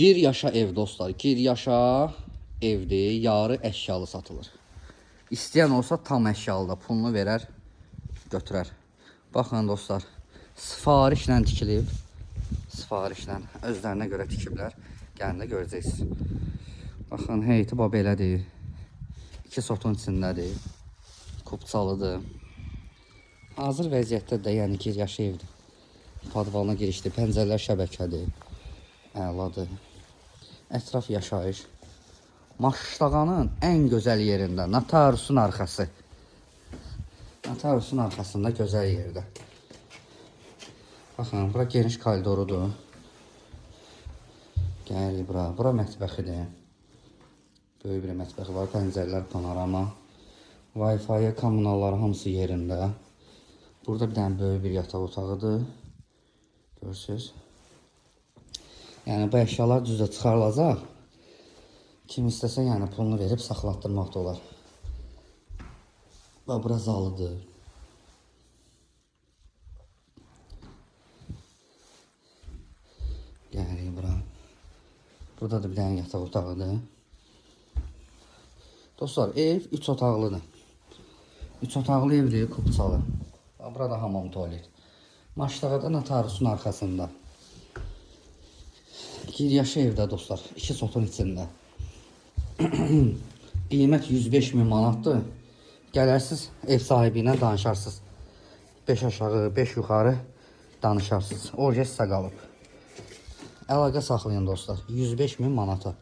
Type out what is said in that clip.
Gir yaşa ev dostlar. Gir yaşa evdir. Yarı əşyalı satılır. İstəyən olsa tam əşyalı da pulunu verər, götürər. Baxın dostlar. Sifarişlə tikilib. Sifarişlə özlərinə görə tikiblər. Gəlində görəcəksiniz. Baxın heyti belədir. 2 sotun içindədir. Kupçalıdır. Hazır vəziyyətdə də yəni gir yaşa evdir. Padvalına girişdir. Pəncərələr şəbəkədir. Əladır. Ətraf yaşayış. Maştağanın ən gözəl yerində. Notariusun arxası. Notariusun arxasında gözəl yerdə. Baxın, bura geniş koridorudur. Gəlir bura. Bura mətbəxidir. Böyük bir mətbəxi var. Pəncərələr panorama. Wi-Fi, kommunalları hamısı yerində. Burada bir dənə böyük bir yataq otağıdır. Görürsünüz. Yəni bu əşyalar düzdə çıxarılacaq. Kim istəsə yəni pulunu verib saxlatdırmaq da olar. Və bura zalıdır. Gəlir bura. Burada da bir dənə yataq otağıdır. Dostlar, ev 3 otaqlıdır. 3 otaqlı evdir, kupçalı. Burada hamam tualet. Maştağada notariusun arxasında. Gir yaşa evdə dostlar. 2 sotun içində. Qiymət 105 min manatdır. Gələrsiniz ev sahibi ilə danışarsınız. 5 aşağı, 5 yuxarı danışarsınız. O sizə qalıb. Əlaqə saxlayın dostlar. 105 min manata.